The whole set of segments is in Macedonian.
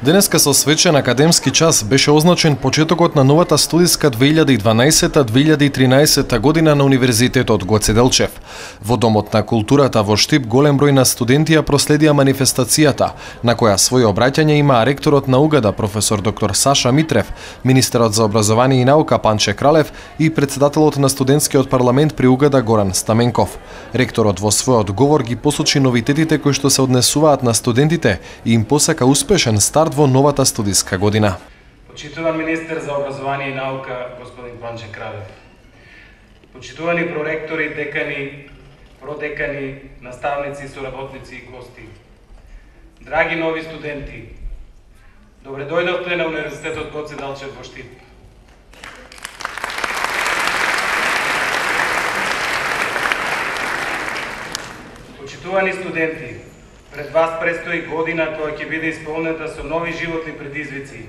Денеска со свечен академски час беше означен почетокот на новата студиска 2012-2013 година на Универзитетот Гоце Делчев. Во Домот на културата во Штип голем број на студенти ја проследија манифестацијата, на која своје обраќање има ректорот на УГД професор доктор Саша Митрев, министерот за образование и наука Панче Кралев и председателот на студентскиот парламент при УГД Горан Стаменков. Ректорот во својот говор ги посочи новитетите кои што се однесуваат на студентите и им посака успешен старт во новата студиска година. Почитуван министер за образование и наука господин Панче Кралев. Почитувани проректори, декани, продекани, наставници, соработници и гости. Драги нови студенти, добре дојдовте на Универзитетот Гоце Делчев во Штип. Почитувани студенти, пред вас престои година која ќе биде исполнета со нови животни предизвици,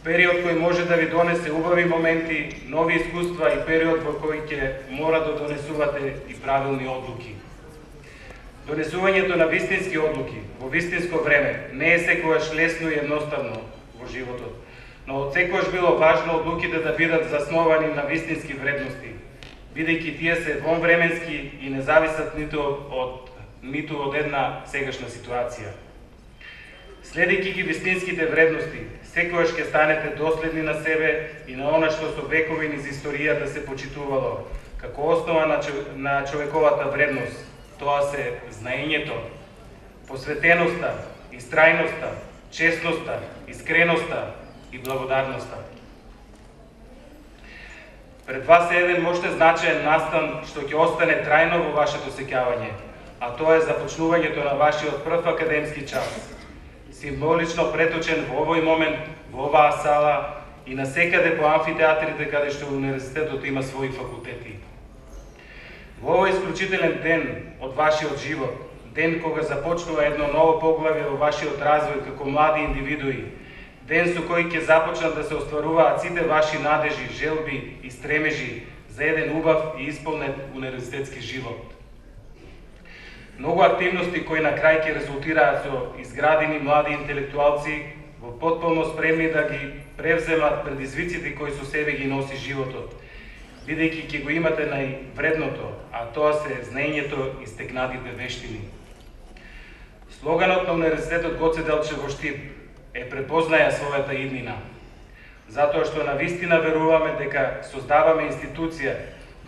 период кој може да ви донесе убави моменти, нови искуства и период во кој ќе мора да донесувате и правилни одлуки. Донесувањето на вистински одлуки во вистинско време не е секогаш лесно и едноставно во животот, но од секогаш било важно одлуките да бидат засновани на вистински вредности, бидејќи тие се вонвременски и не зависат ниту од една сегашна ситуација. Следејќи ги вистинските вредности, секогаш ќе станете доследни на себе и на она што со векови низ историјата се почитувало како основа на човековата вредност. Тоа се знаењето, посветеноста, истрајноста, честноста, искреноста и благодарноста. Пред вас е еден можете значаен настан што ќе остане трајно во вашето сеќавање, а тоа е започнувањето на вашиот прв академски час, символично преточен во овој момент, во оваа сала и насекаде по амфитеатрите каде што универзитетот има своји факултети. Во овој исклучителен ден од вашиот живот, ден кога започнува едно ново поглавје во вашиот развој како млади индивидуи, ден со кој ќе започнат да се остваруваат сите ваши надежи, желби и стремежи за еден убав и исполнет универзитетски живот. Многу активности кои на крај ќе резултираат со изградени млади интелектуалци во потполно спремни да ги превземат предизвиците кои со себе ги носи животот, бидејќи ќе го имате највредното, а тоа се знаењето и стекнатите вештини. Слоганот на Универзитетот Гоце Делчев во Штип е препознаја својата иднина, затоа што навистина веруваме дека создаваме институција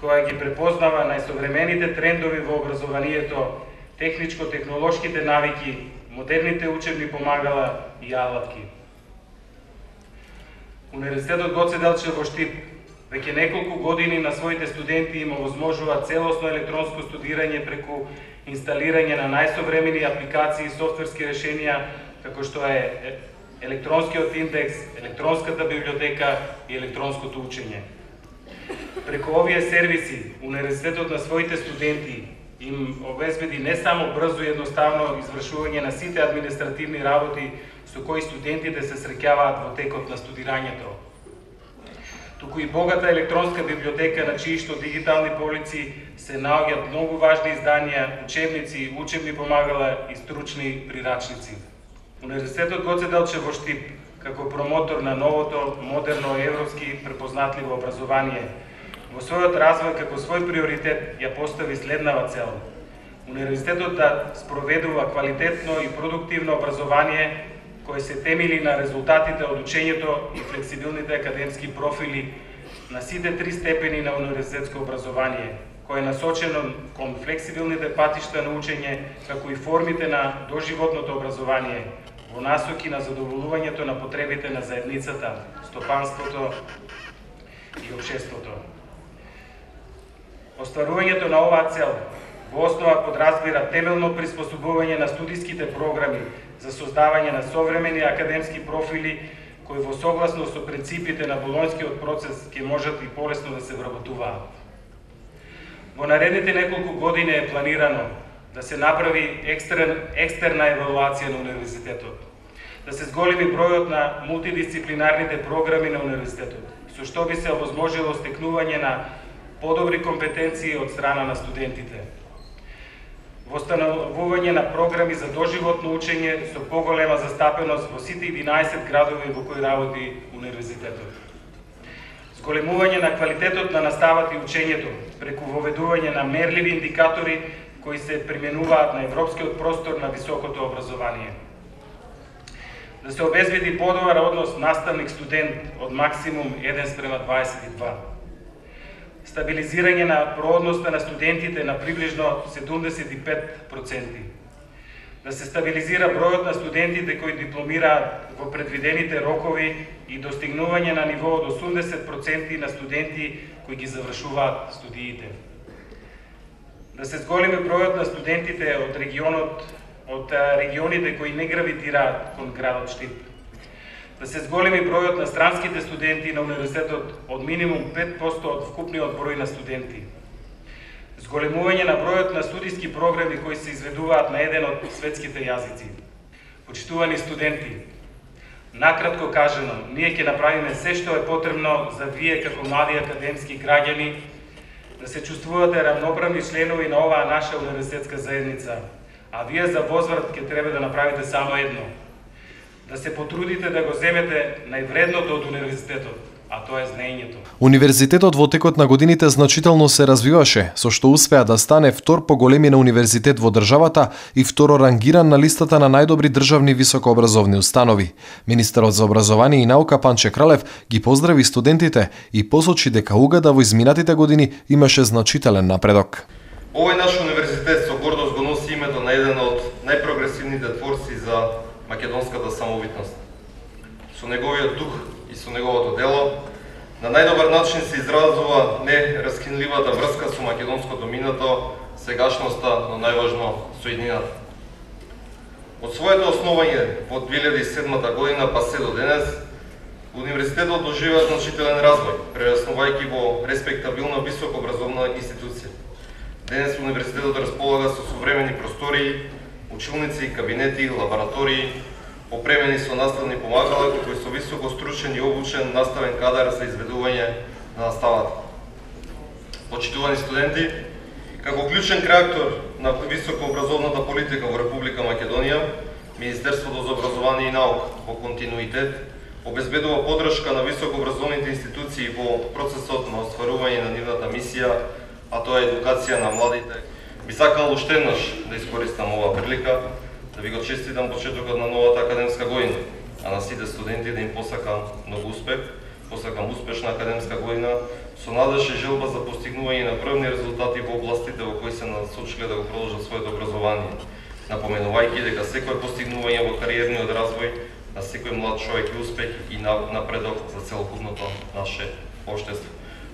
која ги препознава најсовремените трендови во образованието, техничко-технолошките навики, модерните учебни помагала и алатки. Универзитетот Гоце Делчев во Штип веќе неколку години на своите студенти им овозможува целосно електронско студирање преку инсталирање на најсовремени апликации и софтверски решенија, како што е електронскиот индекс, електронската библиотека и електронското учење. Преку овие сервиси, универзитетот на своите студенти им обезбеди не само брзо и едноставно извршување на сите административни работи со кои студентите се среќаваат во текот на студирањето, туку и богата електронска библиотека на чиишто дигитални полици се наоѓаат многу важни изданија, учебници, учебни помагала и стручни прирачници. Универзитетот Гоце Делчев во Штип, како промотор на новото, модерно, европски препознатливо образование, во својот развој како свој приоритет ја постави следнава цел: универзитетот да спроведува квалитетно и продуктивно образование кој се темели на резултатите од учењето и флексибилните академски профили на сите три степени на универзитетско образование, кој е насочено кон флексибилните патишта на учење, како и формите на доживотното образование, во насоки на задоволувањето на потребите на заедницата, стопанството и општеството. Остварувањето на оваа цел во основа подразбира темелно приспособување на студиските програми за создавање на современи академски профили кои во согласно со принципите на болонскиот процес ќе можат и полесно да се вработуваат. Во наредните неколку години е планирано да се направи екстерна евалуација на универзитетот, да се зголеми бројот на мултидисциплинарните програми на универзитетот, со што би се овозможило стекнување на подобри компетенции од страна на студентите. Востановување на програми за доживотно учење со поголема застапеност во сите 11 градови во кои работи универзитетот. Зголемување на квалитетот на наставата и учењето преку воведување на мерливи индикатори кои се применуваат на европскиот простор на високото образование. Да се обезбеди подобар однос наставник-студент од максимум 1:22. Стабилизирање на проодноста на студентите на приближно 75%. Да се стабилизира бројот на студентите кои дипломираат во предвидените рокови и достигнување на ниво од 80% на студенти кои ги завршуваат студиите. Да се зголеми бројот на студентите од регионите кои не гравитираат кон градот Штип. Да се зголеми бројот на странските студенти на универзитетот од минимум 5% од вкупниот број на студенти. Зголемување на бројот на студиски програми кои се изведуваат на еден од светските јазици. Почитувани студенти, накратко кажано, ние ќе направиме се што е потребно за вие како млади академски граѓани да се чувствувате равноправни членови на оваа наша универзитетска заедница, а вие за возврат ќе треба да направите само едно. Да се потрудите да го земете највредното од универзитетот, а тоа е знаењето. Универзитетот во текот на годините значително се развиваше, со што успеа да стане втор по големина универзитет во државата и второ рангиран на листата на најдобри државни високообразовни установи. Министерот за образование и наука Панче Кралев ги поздрави студентите и посочи дека УГД во изминатите години имаше значителен напредок. Овој наш универзитет со гордост го носи името на еден од најпрогресивните творци за македонската самобитност. Со неговиот дух и со неговото дело, на најдобар начин се изразува нераскинливата врска со македонското минато, сегашноста, но најважно со иднината. Од своето основање во 2007 година па се до денес, универзитетот доживеа значителен развој, прераснувајќи во респектабилна високообразовна институција. Денес универзитетот располага со современи простории, училници, кабинети, лаборатории, опремени со наставни помагала кои со високо стручен и обучен наставен кадар за изведување на наставата. Почитувани студенти, како клучен креатор на високообразовната политика во Република Македонија, Министерството за образование и наука во континуитет обезбедува поддршка на високообразовните институции во процесот на остварување на нивната мисија, а тоа е едукација на младите. Би сакал уште еднаш да искористам оваа прилика да ви го честитам почетокот на новата академска година, а на сите студенти да им посакам многу успех, посакам успешна академска година, со надеж и желба за постигнување на првни резултати во областите во кои се насочиле да го продолжат своето образование, напоменувајќи дека секој постигнување во кариерниот развој на секој млад човек е успех и напредок за целокупното наше општество.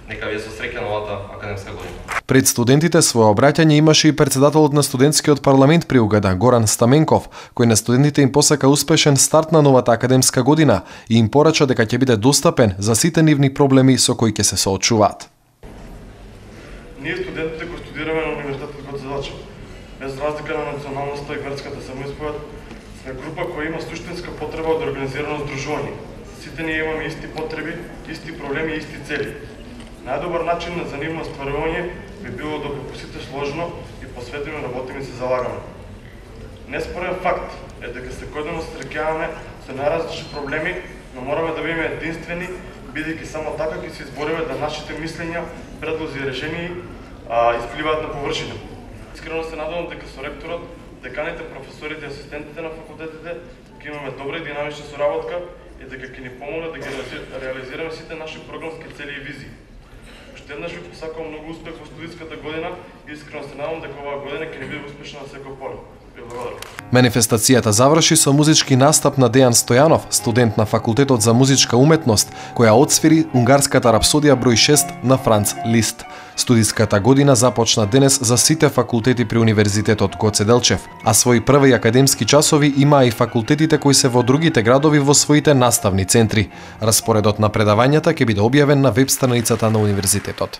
Нека ви со среќа новата академска година. Пред студентите своје обраќање имаше и председателот на студентскиот парламент при УГД Горан Стаменков, кој на студентите им посака успешен старт на новата академска година и им порача дека ќе биде достапен за сите нивни проблеми со кои ќе се соочуваат. Ние студентите кои студираме на универзитетот Гоце Делчев, без разлика на националноста и верската самоисповед, сме група која има суштинска потреба од организирано здружување. Сите ние имаме исти потреби, исти проблеми и исти цели. Најдобар начин за нивно стварување би било доколку сите сложно и посветено работиме и се залагаме. Неспорен факт е дека секојдневно се среќаваме со најразлични проблеми, но мораме да бидеме единствени, бидејќи само така ќе се избориме да нашите мислења, предлози и решенија испливаат на површина. Искрено се надевам дека со ректорот, деканите, професорите и асистентите на факултетите ќе имаме добра и динамична соработка и дека ќе ни помогне да ги реализираме сите наши програмски цели и визии. Уште еднаш ви посакувам многу успех во студентската година и искрено се надевам дека оваа година ќе ни биде успешна на секој поле. Манифестацијата заврши со музички настап на Дејан Стојанов, студент на Факултетот за музичка уметност, која отсвири унгарската рапсодија број 6 на Франц Лист. Студиската година започна денес за сите факултети при Универзитетот Гоце Делчев, а своји први академски часови имаа и факултетите кои се во другите градови во своите наставни центри. Распоредот на предавањата ќе биде објавен на веб страницата на универзитетот.